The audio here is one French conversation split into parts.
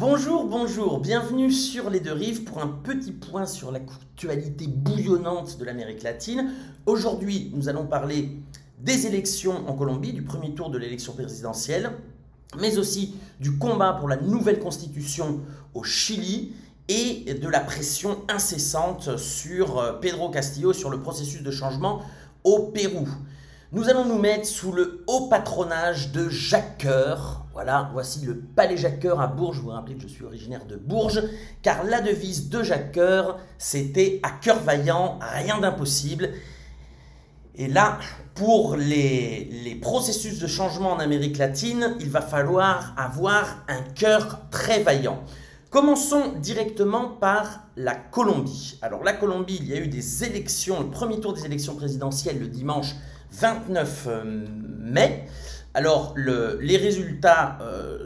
Bonjour, bonjour, bienvenue sur Les Deux Rives pour un petit point sur l'actualité bouillonnante de l'Amérique latine. Aujourd'hui, nous allons parler des élections en Colombie, du premier tour de l'élection présidentielle, mais aussi du combat pour la nouvelle constitution au Chili et de la pression incessante sur Pedro Castillo, sur le processus de changement au Pérou. Nous allons nous mettre sous le haut patronage de Jacques Coeur. Voilà, voici le palais Jacques Coeur à Bourges. Je vous rappelle que je suis originaire de Bourges, car la devise de Jacques Coeur, c'était « à cœur vaillant, rien d'impossible ». Et là, pour les processus de changement en Amérique latine, il va falloir avoir un cœur très vaillant. Commençons directement par la Colombie. Alors la Colombie, il y a eu des élections, le premier tour des élections présidentielles le dimanche 29 mai. Alors les résultats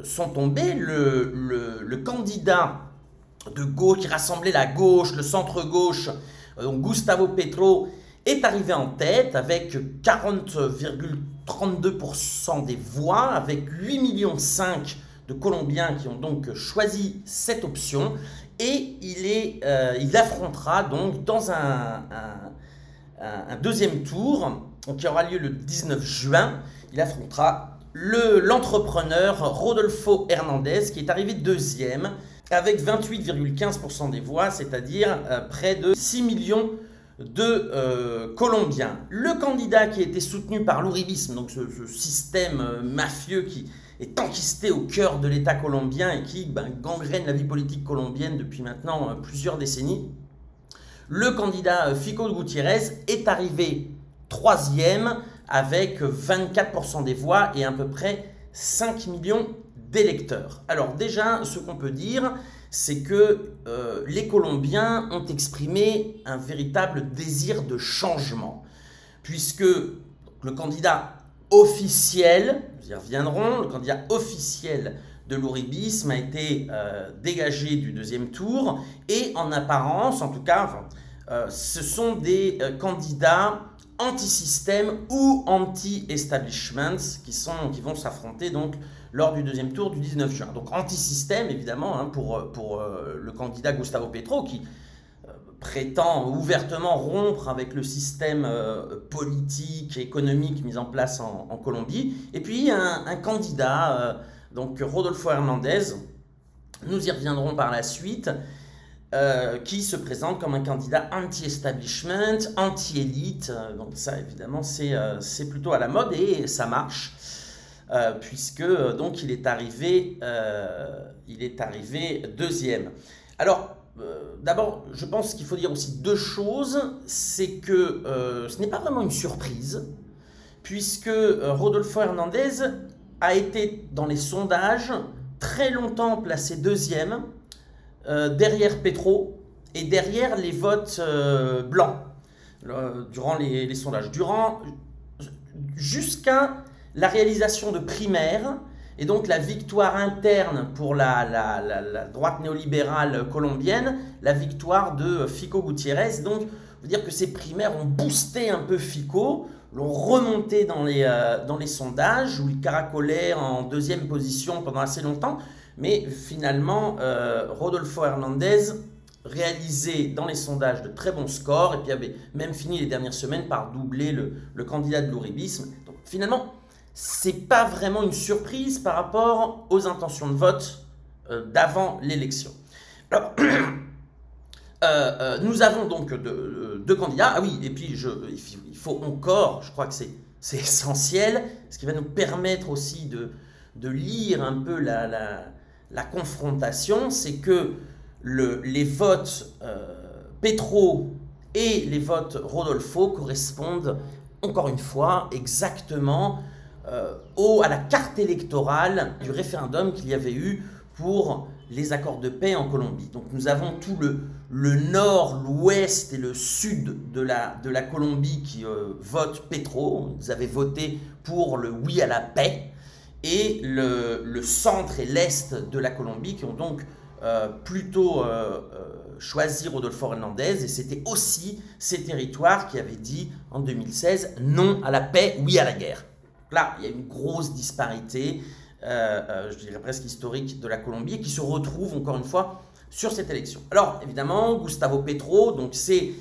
sont tombés. Le candidat de gauche qui rassemblait la gauche, le centre-gauche, donc Gustavo Petro, est arrivé en tête avec 40,32% des voix, avec 8,5 millions de Colombiens qui ont donc choisi cette option. Et il affrontera donc dans un deuxième tour, qui aura lieu le 19 juin, il affrontera l'entrepreneur Rodolfo Hernández, qui est arrivé deuxième, avec 28,15% des voix, c'est-à-dire près de 6 millions de Colombiens. Le candidat qui a été soutenu par l'uribisme, donc ce système mafieux qui est enquisté au cœur de l'État colombien et qui gangrène la vie politique colombienne depuis maintenant plusieurs décennies, le candidat Fico Gutiérrez est arrivé troisième avec 24% des voix et à peu près 5 millions d'électeurs. Alors déjà, ce qu'on peut dire, c'est que les Colombiens ont exprimé un véritable désir de changement, puisque le candidat officiel, nous y reviendrons, le candidat officiel de l'uribisme a été dégagé du deuxième tour, et en apparence, en tout cas, ce sont des candidats anti-système ou anti-establishment qui vont s'affronter donc lors du deuxième tour du 19 juin. Donc anti-système évidemment pour le candidat Gustavo Petro qui prétend ouvertement rompre avec le système politique et économique mis en place en Colombie. Et puis un candidat, donc Rodolfo Hernández, nous y reviendrons par la suite, qui se présente comme un candidat anti-establishment, anti-élite. Donc ça, évidemment, c'est plutôt à la mode et ça marche, puisque donc il est arrivé deuxième. Alors, d'abord, je pense qu'il faut dire aussi deux choses. C'est que ce n'est pas vraiment une surprise, puisque Rodolfo Hernández a été dans les sondages très longtemps placé deuxième, derrière Petro et derrière les votes blancs durant les sondages, jusqu'à la réalisation de primaires et donc la victoire interne pour la droite néolibérale colombienne, la victoire de Fico Gutiérrez. Donc, on veut dire que ces primaires ont boosté un peu Fico, l'ont remonté dans les sondages où il caracolait en deuxième position pendant assez longtemps. Mais finalement, Rodolfo Hernández réalisait dans les sondages de très bons scores et puis avait même fini les dernières semaines par doubler le candidat de l'uribisme. Donc finalement, ce n'est pas vraiment une surprise par rapport aux intentions de vote d'avant l'élection. Alors, nous avons donc deux candidats. Ah oui, et puis il faut encore, je crois que c'est essentiel, ce qui va nous permettre aussi de lire un peu la confrontation, c'est que les votes Petro et les votes Rodolfo correspondent encore une fois exactement à la carte électorale du référendum qu'il y avait eu pour les accords de paix en Colombie. Donc nous avons tout le nord, l'ouest et le sud de la Colombie qui votent Petro. Ils avaient voté pour le oui à la paix. Et le centre et l'est de la Colombie qui ont donc plutôt choisi Rodolfo Hernández. Et c'était aussi ces territoires qui avaient dit en 2016 non à la paix, oui à la guerre. Là, il y a une grosse disparité. je dirais presque historique de la Colombie, et qui se retrouve encore une fois sur cette élection. Alors évidemment, Gustavo Petro, donc c'est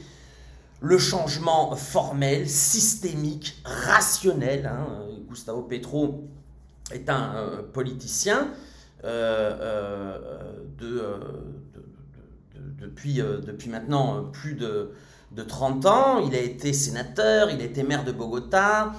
le changement formel, systémique, rationnel. Gustavo Petro est un politicien depuis maintenant plus de 30 ans. Il a été sénateur, il a été maire de Bogota.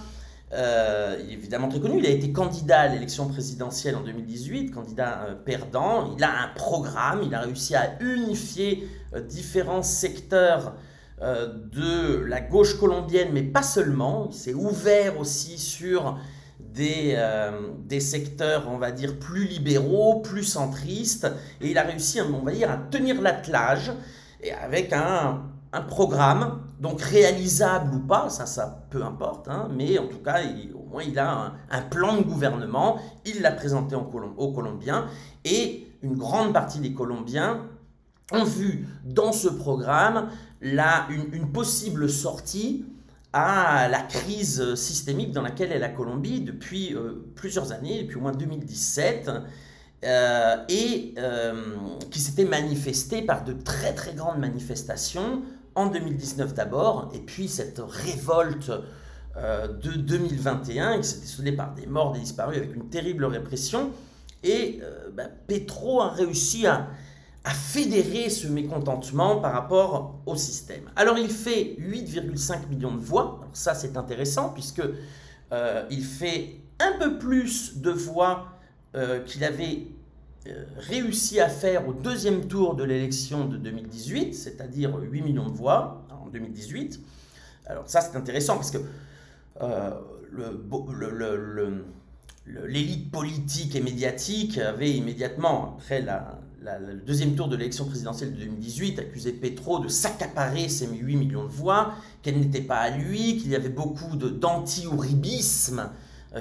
Il est évidemment très connu. Il a été candidat à l'élection présidentielle en 2018, candidat perdant. Il a un programme, il a réussi à unifier différents secteurs de la gauche colombienne, mais pas seulement. Il s'est ouvert aussi sur des secteurs, on va dire, plus libéraux, plus centristes, et il a réussi, on va dire, à tenir l'attelage, et avec un programme, donc réalisable ou pas, ça peu importe, mais en tout cas, au moins il a un plan de gouvernement, il l'a présenté aux Colombiens, et une grande partie des Colombiens ont vu dans ce programme une possible sortie à la crise systémique dans laquelle est la Colombie depuis plusieurs années, depuis au moins 2017, qui s'était manifestée par de très très grandes manifestations en 2019 d'abord, et puis cette révolte de 2021 qui s'était soldée par des morts, des disparus, avec une terrible répression, et Petro a réussi à fédérer ce mécontentement par rapport au système. Alors il fait 8,5 millions de voix. Alors ça c'est intéressant puisque il fait un peu plus de voix qu'il avait réussi à faire au deuxième tour de l'élection de 2018, c'est-à-dire 8 millions de voix en 2018. Alors ça c'est intéressant parce que l'élite politique et médiatique avait immédiatement, après le deuxième tour de l'élection présidentielle de 2018, accusé Petro de s'accaparer ces 8 millions de voix, qu'elle n'était pas à lui, qu'il y avait beaucoup d'anti-ouribisme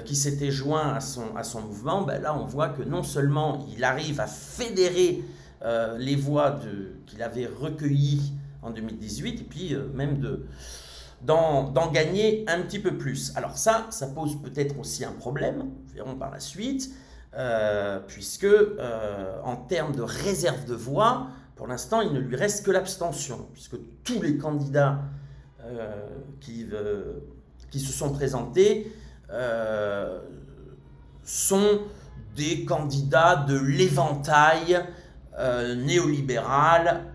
qui s'était joint à son mouvement. Là, on voit que non seulement il arrive à fédérer les voix qu'il avait recueillies en 2018, et puis même d'en gagner un petit peu plus. Alors ça pose peut-être aussi un problème, nous verrons par la suite, puisque en termes de réserve de voix, pour l'instant, il ne lui reste que l'abstention, puisque tous les candidats qui se sont présentés sont des candidats de l'éventail néolibéral,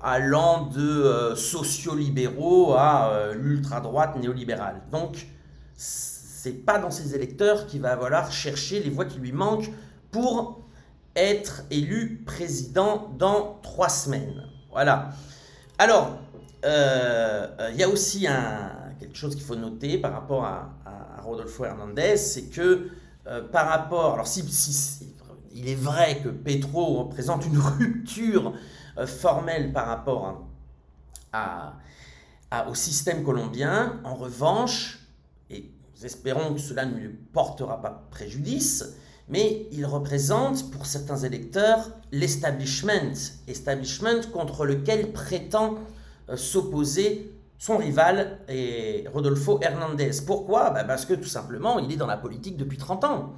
allant de sociolibéraux à l'ultra-droite néolibérale. Donc, c'est pas dans ses électeurs qu'il va falloir chercher les voix qui lui manquent pour être élu président dans 3 semaines. Voilà. Alors, il y a aussi quelque chose qu'il faut noter par rapport à Rodolfo Hernandez, c'est que par rapport... Alors, il est vrai que Petro représente une rupture formelle par rapport au système colombien. En revanche, et nous espérons que cela ne lui portera pas préjudice, mais il représente pour certains électeurs l'establishment contre lequel prétend s'opposer son rival Rodolfo Hernandez. Pourquoi ? Parce que tout simplement, il est dans la politique depuis 30 ans.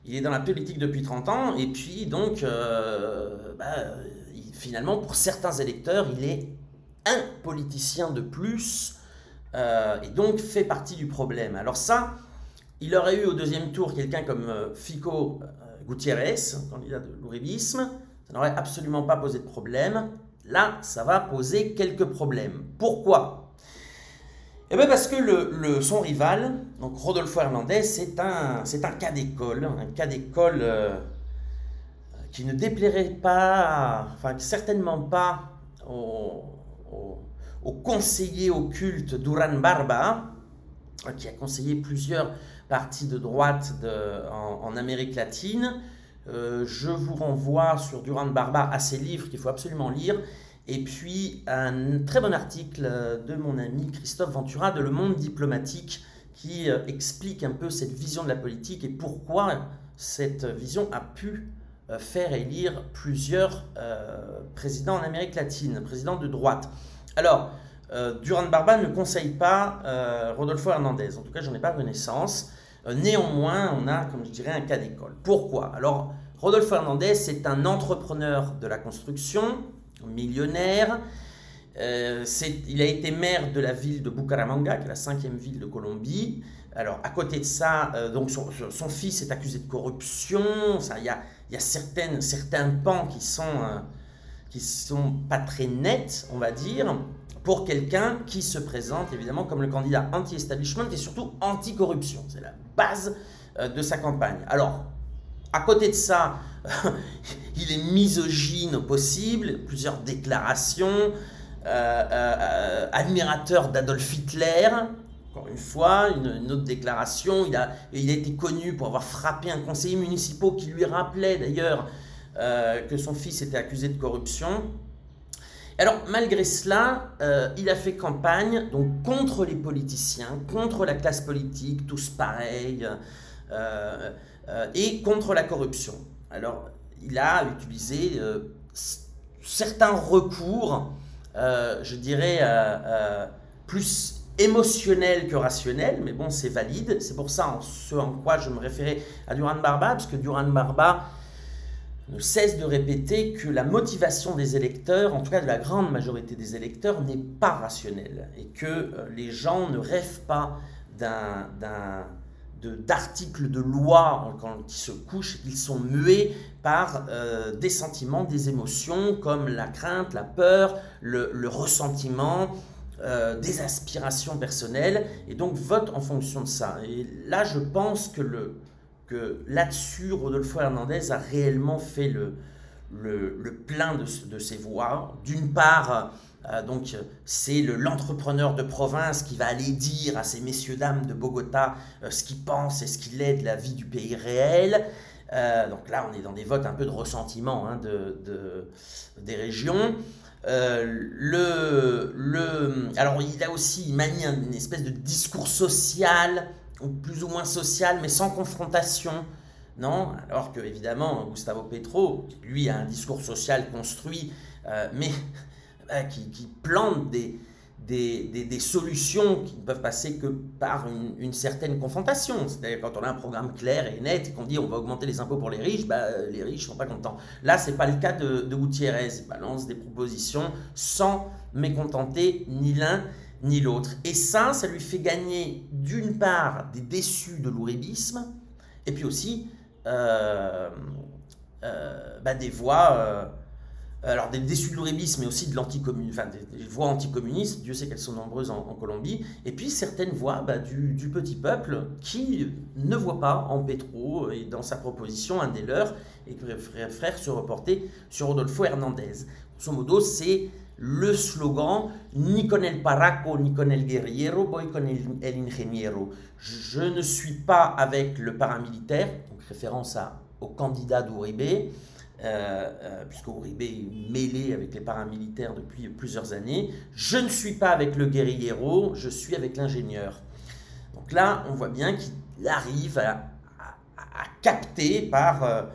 Il est dans la politique depuis 30 ans, et puis donc, finalement, pour certains électeurs, il est un politicien de plus, et donc fait partie du problème. Alors ça, il aurait eu au deuxième tour quelqu'un comme Fico Gutiérrez, candidat de l'ouribisme, ça n'aurait absolument pas posé de problème. Là, ça va poser quelques problèmes. Pourquoi ? Eh bien parce que son rival, donc Rodolfo Hernandez, c'est un cas d'école, qui ne déplairait pas, enfin certainement pas au conseiller occulte Duran Barba, qui a conseillé plusieurs partis de droite en Amérique latine. Je vous renvoie sur Duran Barba à ses livres qu'il faut absolument lire. Et puis un très bon article de mon ami Christophe Ventura de Le Monde diplomatique qui explique un peu cette vision de la politique et pourquoi cette vision a pu faire élire plusieurs présidents en Amérique latine, présidents de droite. Alors, Duran Barba ne conseille pas Rodolfo Hernandez, en tout cas j'en ai pas connaissance. Néanmoins, on a, comme je dirais, un cas d'école. Pourquoi? Alors, Rodolfo Hernandez est un entrepreneur de la construction, millionnaire. Il a été maire de la ville de Bucaramanga, qui est la 5e ville de Colombie. Alors, à côté de ça, donc son fils est accusé de corruption. Il y a certains pans qui sont pas très nets, on va dire, pour quelqu'un qui se présente évidemment comme le candidat anti-establishment et surtout anti-corruption. C'est la base de sa campagne. Alors, à côté de ça, il est misogyne au possible, plusieurs déclarations, admirateur d'Adolf Hitler. Encore une fois, une autre déclaration, il a été connu pour avoir frappé un conseiller municipal qui lui rappelait d'ailleurs que son fils était accusé de corruption. Alors, malgré cela, il a fait campagne donc, contre les politiciens, contre la classe politique, tous pareils, et contre la corruption. Alors, il a utilisé certains recours, je dirais, plus émotionnel que rationnel, mais bon, c'est valide. C'est pour ça ce en quoi je me référais à Duran Barba, parce que Duran Barba ne cesse de répéter que la motivation des électeurs, en tout cas de la grande majorité des électeurs, n'est pas rationnelle, et que les gens ne rêvent pas d'articles de loi quand ils se couchent, qu'ils sont mués par des sentiments, des émotions, comme la crainte, la peur, le ressentiment, des aspirations personnelles, et donc vote en fonction de ça. Et là, je pense que là-dessus, Rodolfo Hernandez a réellement fait le plein de ses voix. D'une part, donc c'est l'entrepreneur de province qui va aller dire à ces messieurs dames de Bogota ce qu'il pense et ce qu'il est de la vie du pays réel. Donc là, on est dans des votes un peu de ressentiment hein, des régions. Alors il manie une espèce de discours social, ou plus ou moins social, mais sans confrontation, non? Alors que évidemment Gustavo Petro, lui, a un discours social construit, mais qui plante des solutions qui ne peuvent passer que par une certaine confrontation. C'est-à-dire quand on a un programme clair et net et qu'on dit on va augmenter les impôts pour les riches, les riches ne sont pas contents. Là, ce n'est pas le cas de Gutiérrez. Il balance des propositions sans mécontenter ni l'un ni l'autre. Et ça lui fait gagner d'une part des déçus de l'ouribisme et puis aussi des voix... alors des déçus de l'ouribisme, mais aussi de l'anticommunisme, enfin des voix anticommunistes, Dieu sait qu'elles sont nombreuses en Colombie, et puis certaines voix du petit peuple qui ne voit pas en Petro et dans sa proposition un des leurs, et qui préfèrent se reporter sur Rodolfo Hernandez. Grosso modo, c'est le slogan « Ni con el paraco, ni con el guerriero, voy con el ingeniero ». Je ne suis pas avec le paramilitaire, donc référence au candidat d'Uribe, puisque Uribe est mêlé avec les paramilitaires depuis plusieurs années. Je ne suis pas avec le guerriero, je suis avec l'ingénieur. Donc là, on voit bien qu'il arrive à capter par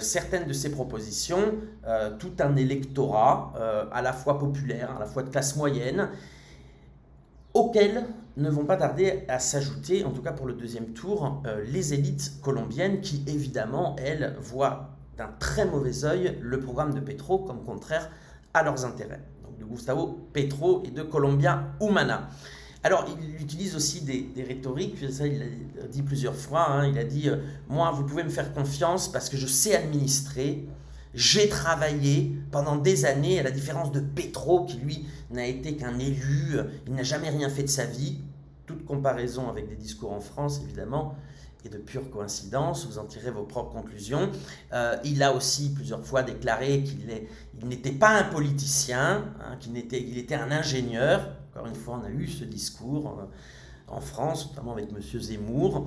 certaines de ses propositions tout un électorat à la fois populaire, à la fois de classe moyenne, auxquels ne vont pas tarder à s'ajouter, en tout cas pour le deuxième tour, les élites colombiennes qui, évidemment, elles, voient d'un très mauvais œil le programme de Petro comme contraire à leurs intérêts. Donc de Gustavo Petro et de Colombia Humana. Alors, il utilise aussi des rhétoriques, ça il l'a dit plusieurs fois, hein, il a dit « Moi, vous pouvez me faire confiance parce que je sais administrer, j'ai travaillé pendant des années, à la différence de Petro qui, lui, n'a été qu'un élu, il n'a jamais rien fait de sa vie. » Toute comparaison avec des discours en France, évidemment, et de pure coïncidence, vous en tirez vos propres conclusions. Il a aussi plusieurs fois déclaré qu'il n'était pas un politicien, hein, qu'il était un ingénieur. Encore une fois, on a eu ce discours en France, notamment avec M. Zemmour.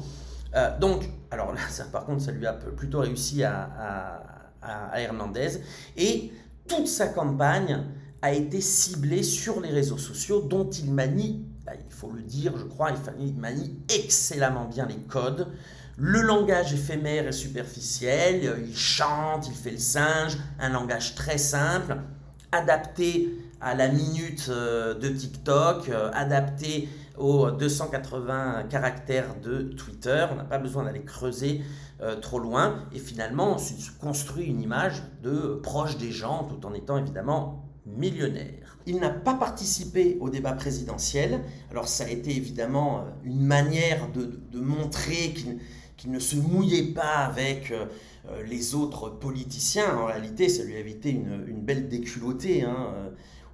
Donc, alors là, par contre, ça lui a plutôt réussi à Hernandez. Et toute sa campagne a été ciblée sur les réseaux sociaux, dont il manie, il faut le dire, je crois, il manie excellemment bien les codes. Le langage éphémère et superficiel, il chante, il fait le singe, un langage très simple, adapté à la minute de TikTok, adapté aux 280 caractères de Twitter. On n'a pas besoin d'aller creuser trop loin. Et finalement, on se construit une image de proche des gens, tout en étant évidemment millionnaire. Il n'a pas participé au débat présidentiel. Alors ça a été évidemment une manière de montrer qu'il ne se mouillait pas avec les autres politiciens. En réalité, ça lui a évité une belle déculottée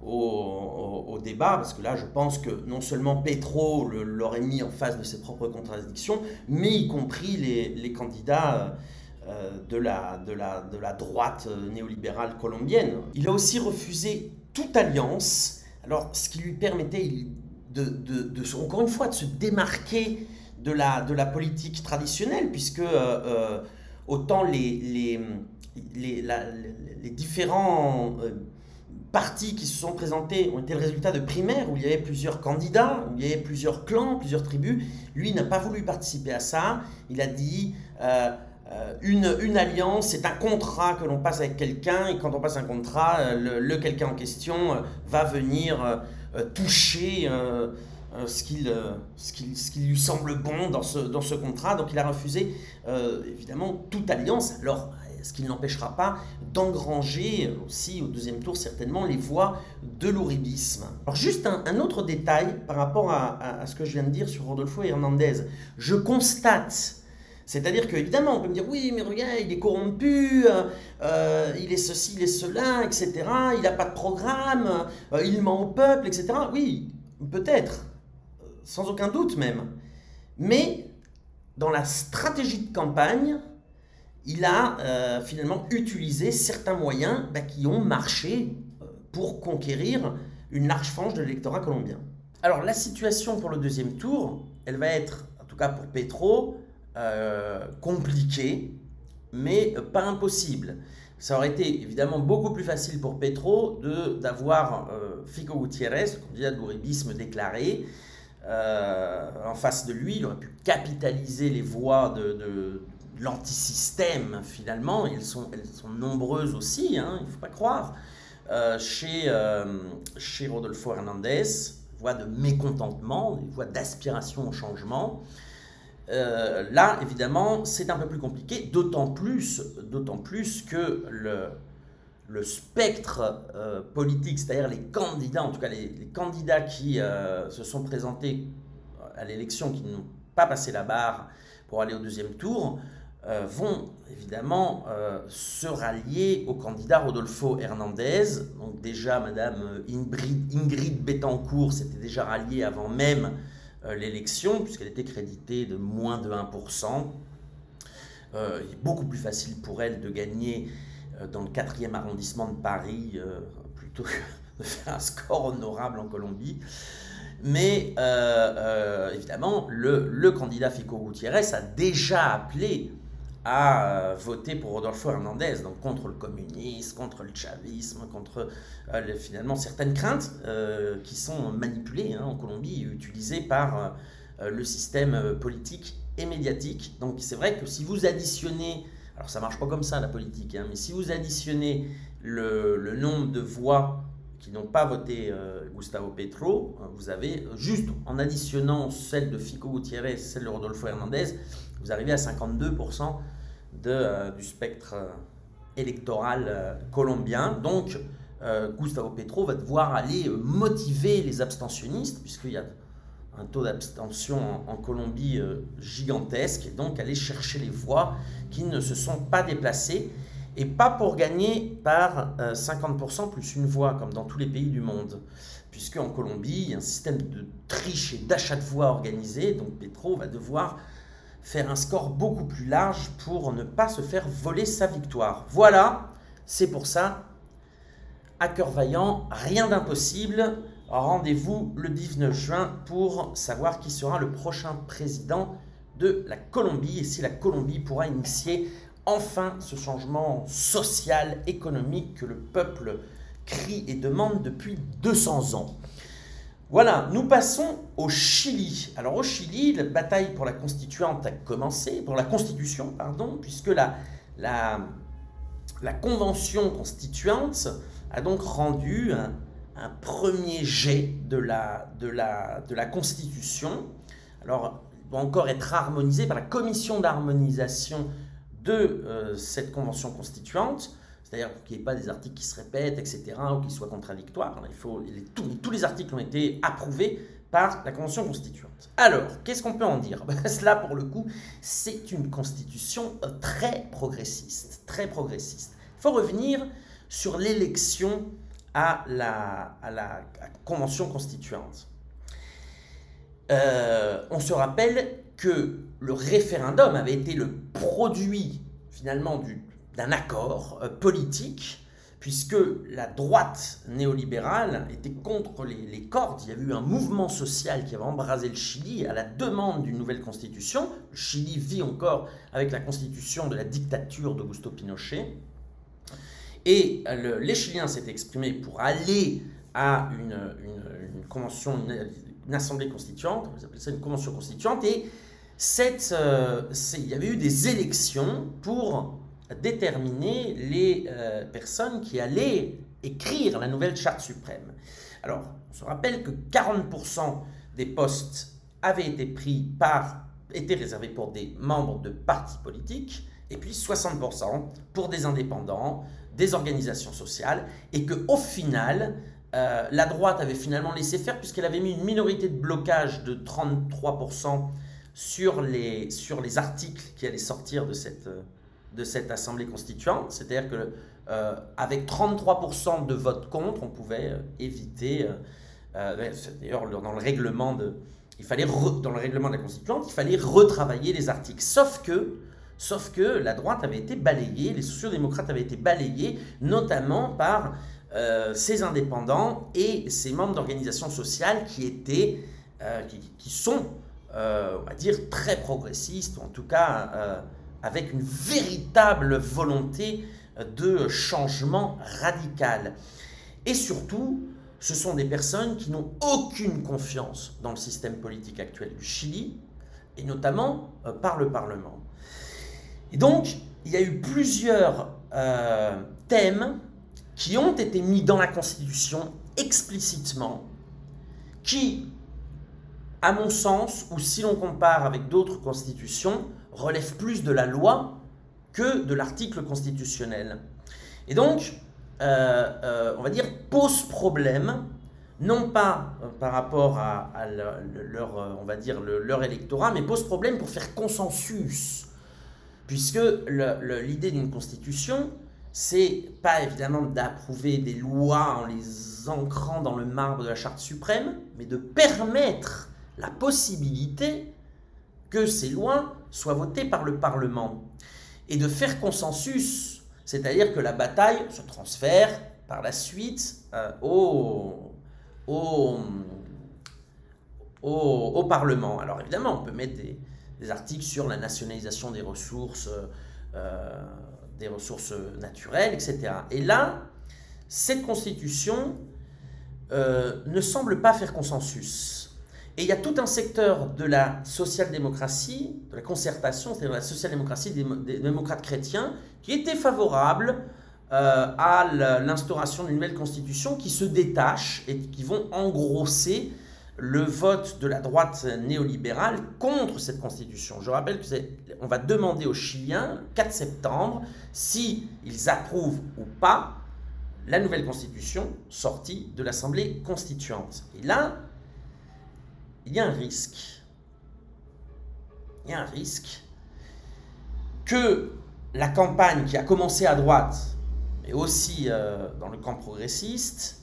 au débat, parce que là, je pense que non seulement Petro l'aurait mis en face de ses propres contradictions, mais y compris les candidats de la droite néolibérale colombienne. Il a aussi refusé toute alliance, alors ce qui lui permettait encore une fois de se démarquer de la politique traditionnelle, puisque autant les différents partis qui se sont présentés ont été le résultat de primaires où il y avait plusieurs candidats, où il y avait plusieurs clans, plusieurs tribus. Lui n'a pas voulu participer à ça. Il a dit une alliance, c'est un contrat que l'on passe avec quelqu'un, et quand on passe un contrat, le quelqu'un en question va venir toucher ce qui lui semble bon dans ce contrat. Donc il a refusé évidemment toute alliance. Alors, ce qui ne l'empêchera pas d'engranger aussi au deuxième tour certainement les voix de l'uribisme. Alors juste un autre détail par rapport à ce que je viens de dire sur Rodolfo Hernández. Je constate, c'est-à-dire qu'évidemment on peut me dire oui mais regarde il est corrompu, il est ceci, il est cela, etc. Il n'a pas de programme, il ment au peuple, etc. Oui, peut-être, sans aucun doute même. Mais dans la stratégie de campagne, il a finalement utilisé certains moyens qui ont marché pour conquérir une large frange de l'électorat colombien. Alors la situation pour le deuxième tour, elle va être, en tout cas pour Petro, compliquée, mais pas impossible. Ça aurait été évidemment beaucoup plus facile pour Petro d'avoir Fico Gutiérrez, le candidat de l'uribisme déclaré, en face de lui. Il aurait pu capitaliser les voix de l'antisystème finalement, elles sont nombreuses aussi, il ne faut pas croire, chez Rodolfo Hernández, voix de mécontentement, des voix d'aspiration au changement. Là, évidemment, c'est un peu plus compliqué, d'autant plus que le spectre politique, c'est-à-dire les candidats, en tout cas les candidats qui se sont présentés à l'élection, qui n'ont pas passé la barre pour aller au deuxième tour, vont évidemment se rallier au candidat Rodolfo Hernández. Donc déjà, Madame Ingrid Betancourt s'était déjà ralliée avant même l'élection, puisqu'elle était créditée de moins de 1%. Il est beaucoup plus facile pour elle de gagner dans le 4e arrondissement de Paris plutôt que de faire un score honorable en Colombie. Mais évidemment, le candidat Fico Gutiérrez a déjà appelé à voter pour Rodolfo Hernández, donc contre le communisme, contre le chavisme, contre finalement certaines craintes qui sont manipulées en Colombie et utilisées par le système politique et médiatique. Donc c'est vrai que si vous additionnez, alors ça ne marche pas comme ça la politique, mais si vous additionnez le nombre de voix qui n'ont pas voté Gustavo Petro, vous avez, juste en additionnant celle de Fico Gutiérrez, celle de Rodolfo Hernández, vous arrivez à 52% du spectre électoral colombien. Donc Gustavo Petro va devoir aller motiver les abstentionnistes, puisqu'il y a un taux d'abstention en Colombie gigantesque, et donc aller chercher les voix qui ne se sont pas déplacées, et pas pour gagner par 50% plus une voix, comme dans tous les pays du monde, puisque en Colombie, il y a un système de triche et d'achat de voix organisé, donc Petro va devoir faire un score beaucoup plus large pour ne pas se faire voler sa victoire. Voilà, c'est pour ça, à cœur vaillant, rien d'impossible. Rendez-vous le 19 juin pour savoir qui sera le prochain président de la Colombie et si la Colombie pourra initier enfin ce changement social, économique que le peuple crie et demande depuis 200 ans. Voilà, nous passons au Chili. Alors au Chili, la bataille pour la constituante a commencé, pour la constitution, pardon, puisque la convention constituante a donc rendu un premier jet de la Constitution. Alors, il doit encore être harmonisé par la commission d'harmonisation de cette convention constituante, c'est-à-dire pour qu'il n'y ait pas des articles qui se répètent, etc., ou qui soient contradictoires. Tous les articles ont été approuvés par la convention constituante. Alors, qu'est-ce qu'on peut en dire? Cela, pour le coup, c'est une constitution très progressiste, très progressiste. Il faut revenir sur l'élection à la convention constituante. On se rappelle que le référendum avait été le produit finalement d'un accord politique, puisque la droite néolibérale était contre les cordes. Il y avait eu un mouvement social qui avait embrasé le Chili à la demande d'une nouvelle constitution. Le Chili vit encore avec la constitution de la dictature d'Augusto Pinochet. Et les Chiliens s'étaient exprimés pour aller à une convention, une assemblée constituante, on appelle ça une convention constituante, et il y avait eu des élections pour déterminer les personnes qui allaient écrire la nouvelle charte suprême. Alors, on se rappelle que 40% des postes étaient réservés pour des membres de partis politiques, et puis 60% pour des indépendants, des organisations sociales, et qu'au final, la droite avait finalement laissé faire, puisqu'elle avait mis une minorité de blocage de 33% sur les articles qui allaient sortir de cette assemblée constituante. C'est-à-dire que avec 33% de vote contre, on pouvait éviter, d'ailleurs dans le règlement de la constituante, il fallait retravailler les articles. Sauf que la droite avait été balayée, les sociodémocrates avaient été balayés, notamment par ces indépendants et ces membres d'organisations sociales qui sont, on va dire, très progressistes, ou en tout cas avec une véritable volonté de changement radical. Et surtout, ce sont des personnes qui n'ont aucune confiance dans le système politique actuel du Chili, et notamment par le Parlement. Et donc, il y a eu plusieurs thèmes qui ont été mis dans la Constitution explicitement, qui, à mon sens, ou si l'on compare avec d'autres constitutions, relèvent plus de la loi que de l'article constitutionnel. Et donc, on va dire, pose problème, non pas par rapport à leur électorat, mais pose problème pour faire consensus. Puisque l'idée d'une constitution, c'est pas évidemment d'approuver des lois en les ancrant dans le marbre de la charte suprême, mais de permettre la possibilité que ces lois soient votées par le Parlement. Et de faire consensus, c'est-à-dire que la bataille se transfère par la suite au Parlement. Alors évidemment, on peut mettre des articles sur la nationalisation des ressources naturelles, etc. Et là, cette constitution ne semble pas faire consensus. Et il y a tout un secteur de la social-démocratie, de la concertation, c'est-à-dire la social-démocratie des démocrates chrétiens, qui était favorable à l'instauration d'une nouvelle constitution, qui se détachent et qui vont engrosser le vote de la droite néolibérale contre cette constitution. Je rappelle qu'on va demander aux Chiliens, le 4 septembre, s'ils approuvent ou pas la nouvelle constitution sortie de l'Assemblée constituante. Et là, il y a un risque. Il y a un risque que la campagne qui a commencé à droite, et aussi dans le camp progressiste,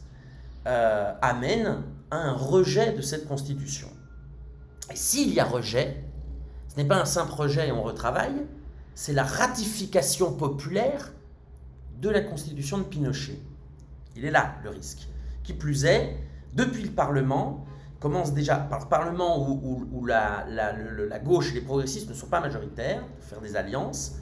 amène à un rejet de cette constitution. Et s'il y a rejet, ce n'est pas un simple rejet et on retravaille, c'est la ratification populaire de la constitution de Pinochet. Il est là le risque. Qui plus est, depuis le Parlement, commence déjà par le Parlement où la gauche et les progressistes ne sont pas majoritaires, de faire des alliances.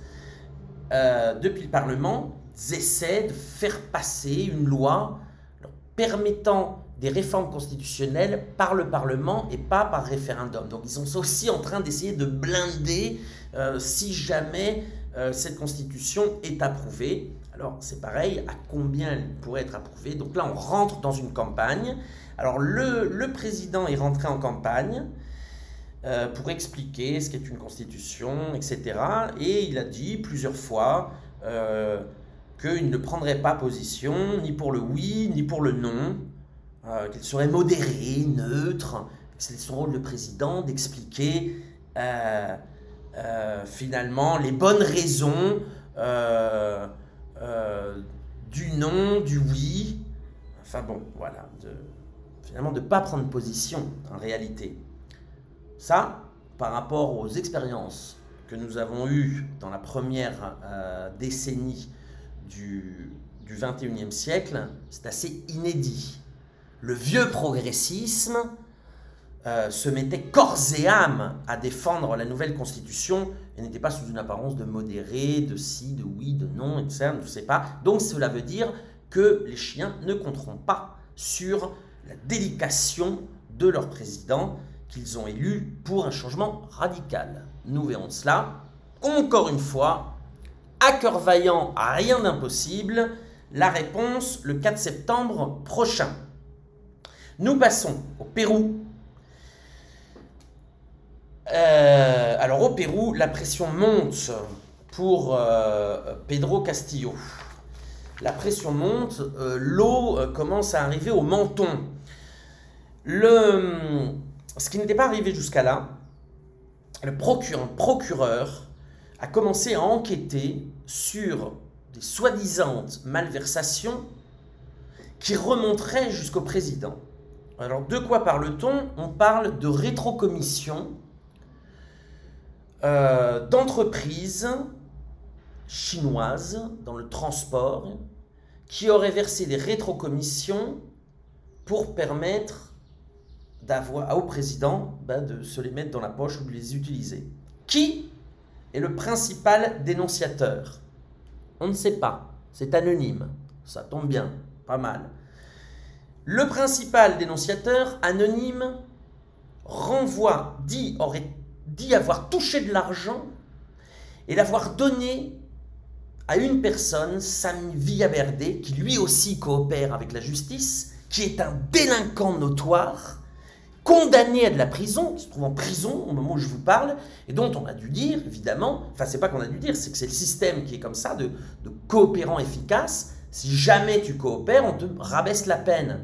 Depuis le Parlement, ils essaient de faire passer une loi leur permettant des réformes constitutionnelles par le Parlement et pas par référendum. Donc ils sont aussi en train d'essayer de blinder si jamais cette constitution est approuvée. Alors c'est pareil, à combien elle pourrait être approuvée? Donc là on rentre dans une campagne. Alors le président est rentré en campagne pour expliquer ce qu'est une constitution, etc. Et il a dit plusieurs fois qu'il ne prendrait pas position ni pour le oui ni pour le non, qu'il serait modéré, neutre. C'est son rôle de président d'expliquer finalement les bonnes raisons du non, du oui. Enfin bon, voilà, finalement de ne pas prendre position en réalité. Ça, par rapport aux expériences que nous avons eues dans la première décennie du XXIe siècle, c'est assez inédit. Le vieux progressisme se mettait corps et âme à défendre la nouvelle constitution et n'était pas sous une apparence de modéré, de si, de oui, de non, etc. Je ne sais pas. Donc cela veut dire que les chiens ne compteront pas sur la délication de leur président qu'ils ont élu pour un changement radical. Nous verrons cela. Encore une fois, à cœur vaillant, à rien d'impossible, la réponse le 4 septembre prochain. Nous passons au Pérou. Alors au Pérou, la pression monte pour Pedro Castillo. La pression monte, l'eau commence à arriver au menton. Ce qui n'était pas arrivé jusqu'à là, le procureur a commencé à enquêter sur des soi-disant malversations qui remonteraient jusqu'au président. Alors de quoi parle-t-on? On parle de rétrocommission d'entreprises chinoises dans le transport qui auraient versé des rétrocommissions pour permettre au président de se les mettre dans la poche ou de les utiliser. Qui est le principal dénonciateur? On ne sait pas, c'est anonyme, ça tombe bien, pas mal. Le principal dénonciateur, anonyme, aurait dit avoir touché de l'argent et l'avoir donné à une personne, Sami Villaverde, qui lui aussi coopère avec la justice, qui est un délinquant notoire, condamné à de la prison, qui se trouve en prison au moment où je vous parle, et dont on a dû dire, évidemment, enfin c'est pas qu'on a dû dire, c'est que c'est le système qui est comme ça, de coopérant efficace. Si jamais tu coopères, on te rabaisse la peine.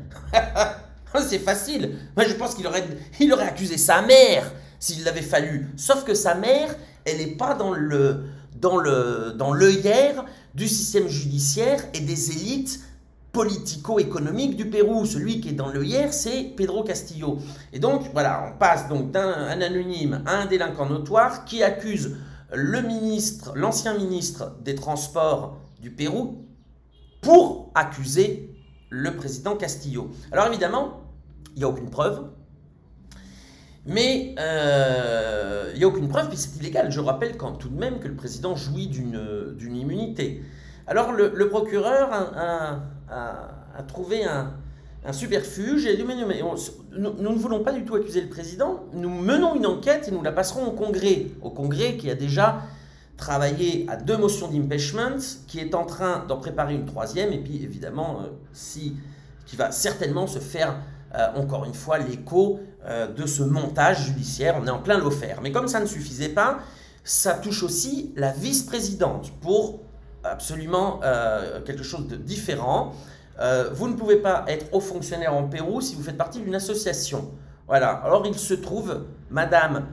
C'est facile. Moi je pense qu'il aurait accusé sa mère s'il l'avait fallu. Sauf que sa mère, elle n'est pas dans l'œillère du système judiciaire et des élites politico-économique du Pérou. Celui qui est dans l'œillère, c'est Pedro Castillo. Et donc, voilà, on passe donc d'un anonyme à un délinquant notoire qui accuse l'ancien ministre des Transports du Pérou pour accuser le président Castillo. Alors évidemment, il n'y a aucune preuve. Mais il n'y a aucune preuve, puis c'est illégal. Je rappelle tout de même que le président jouit d'une immunité. Alors le procureur a trouvé un subterfuge et a dit mais nous ne voulons pas du tout accuser le président, nous menons une enquête et nous la passerons au Congrès qui a déjà travaillé à 2 motions d'impeachment, qui est en train d'en préparer une 3e et puis évidemment qui va certainement se faire encore une fois l'écho de ce montage judiciaire. On est en plein l'affaire. Mais comme ça ne suffisait pas, ça touche aussi la vice-présidente pour absolument quelque chose de différent. Vous ne pouvez pas être haut fonctionnaire en Pérou si vous faites partie d'une association. Voilà. Alors il se trouve, Madame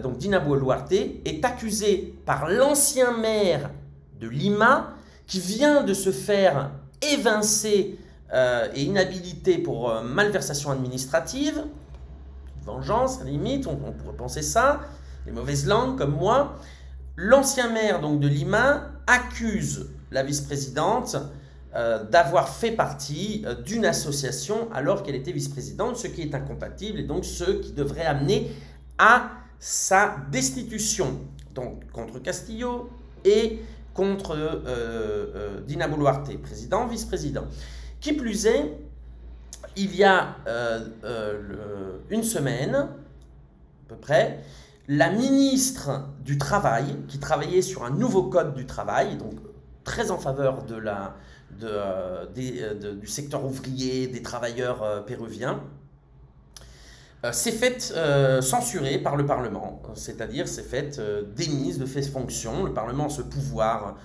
donc Dina Boluarte est accusée par l'ancien maire de Lima qui vient de se faire évincer et inhabilité pour malversation administrative. Vengeance, à la limite, on pourrait penser ça. Les mauvaises langues comme moi. L'ancien maire donc de Lima accuse la vice-présidente d'avoir fait partie d'une association alors qu'elle était vice-présidente, ce qui est incompatible et donc ce qui devrait amener à sa destitution. Donc contre Castillo et contre Dina Boluarte, président, vice-président. Qui plus est, il y a une semaine, à peu près, la ministre du Travail, qui travaillait sur un nouveau code du travail, donc très en faveur du secteur ouvrier, des travailleurs péruviens, s'est faite censurer par le Parlement, c'est-à-dire s'est faite démise de ses fonctions. Le Parlement a ce pouvoir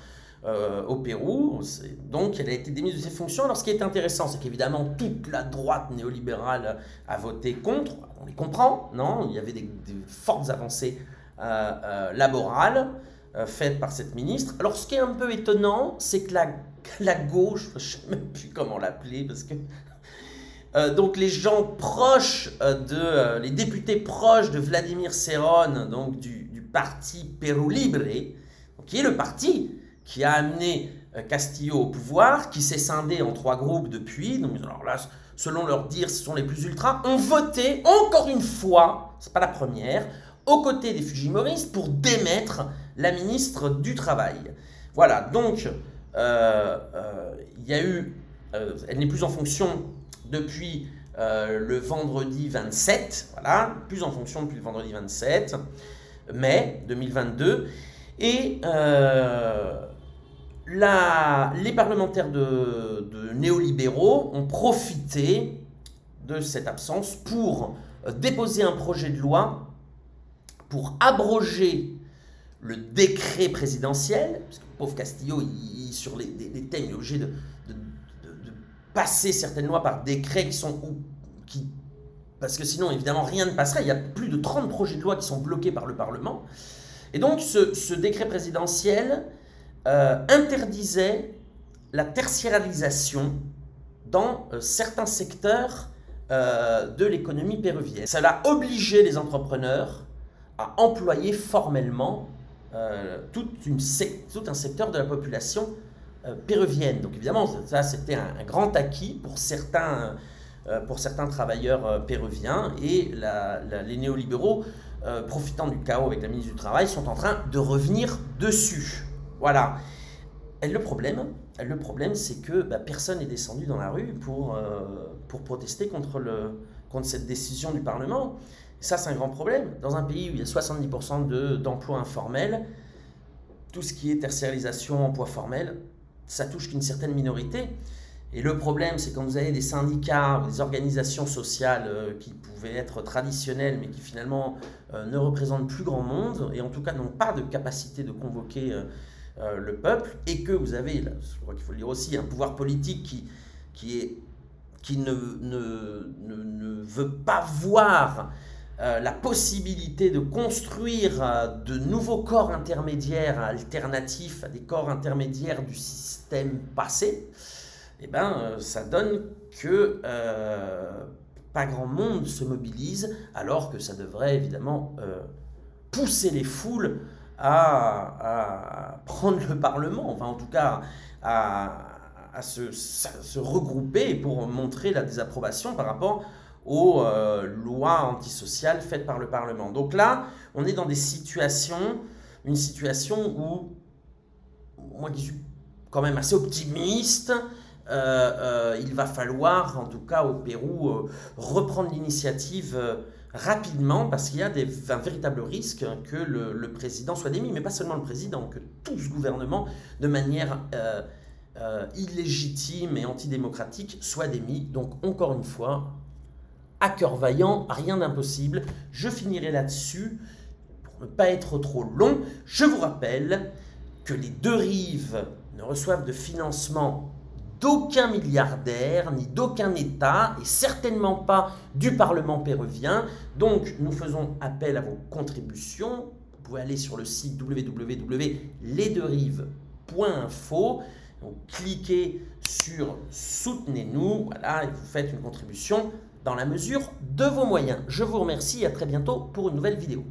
au Pérou, donc elle a été démise de ses fonctions. Alors ce qui est intéressant, c'est qu'évidemment toute la droite néolibérale a voté contre, on les comprend, non? Il y avait des fortes avancées laborales faites par cette ministre. Alors ce qui est un peu étonnant, c'est que la gauche, je ne sais même plus comment l'appeler, parce que donc les gens proches les députés proches de Vladimir Cerrón, donc du parti Perú Libre, qui est le parti qui a amené Castillo au pouvoir, qui s'est scindé en 3 groupes depuis. Donc alors là, selon leur dire, ce sont les plus ultras, ont voté encore une fois, c'est pas la première, aux côtés des Fujimoristes pour démettre la ministre du Travail. Voilà, donc il y a eu, elle n'est plus en fonction depuis le vendredi 27, voilà, plus en fonction depuis le vendredi 27 mai 2022, et les parlementaires de néolibéraux ont profité de cette absence pour déposer un projet de loi pour abroger le décret présidentiel, parce que le pauvre Castillo, sur des thèmes, il est obligé de passer certaines lois par décret parce que sinon, évidemment, rien ne passerait. Il y a plus de 30 projets de loi qui sont bloqués par le Parlement. Et donc, ce décret présidentiel interdisait la tertiarisation dans certains secteurs de l'économie péruvienne. Ça a obligé les entrepreneurs à employer formellement tout un secteur de la population péruvienne. Donc évidemment, ça c'était un grand acquis pour certains travailleurs péruviens, et les néolibéraux, profitant du chaos avec la ministre du Travail, sont en train de revenir dessus. Voilà. Et le problème, c'est que personne n'est descendu dans la rue pour protester contre cette décision du Parlement. Et ça, c'est un grand problème. Dans un pays où il y a 70% d'emplois informels, tout ce qui est tertiarisation, emploi formel, ça touche qu'une certaine minorité. Et le problème, c'est quand vous avez des syndicats ou des organisations sociales qui pouvaient être traditionnelles, mais qui finalement ne représentent plus grand monde, et en tout cas n'ont pas de capacité de convoquer le peuple, et que vous avez, là, je crois qu'il faut le dire aussi, un pouvoir politique qui ne veut pas voir la possibilité de construire de nouveaux corps intermédiaires alternatifs à des corps intermédiaires du système passé, eh ben, ça donne que pas grand monde se mobilise, alors que ça devrait évidemment pousser les foules à prendre le Parlement, enfin en tout cas à se regrouper pour montrer la désapprobation par rapport aux lois antisociales faites par le Parlement. Donc là, on est dans une situation où, moi qui suis quand même assez optimiste, il va falloir, en tout cas au Pérou, reprendre l'initiative rapidement, parce qu'il y a un véritable risque que le président soit démis, mais pas seulement le président, que tout ce gouvernement, de manière illégitime et antidémocratique, soit démis. Donc encore une fois, à cœur vaillant, rien d'impossible. Je finirai là-dessus, pour ne pas être trop long. Je vous rappelle que les deux rives ne reçoivent de financement d'aucun milliardaire, ni d'aucun État, et certainement pas du Parlement péruvien. Donc, nous faisons appel à vos contributions. Vous pouvez aller sur le site www.lesdeuxrives.info. Donc, cliquez sur « Soutenez-nous », voilà, et vous faites une contribution dans la mesure de vos moyens. Je vous remercie et à très bientôt pour une nouvelle vidéo.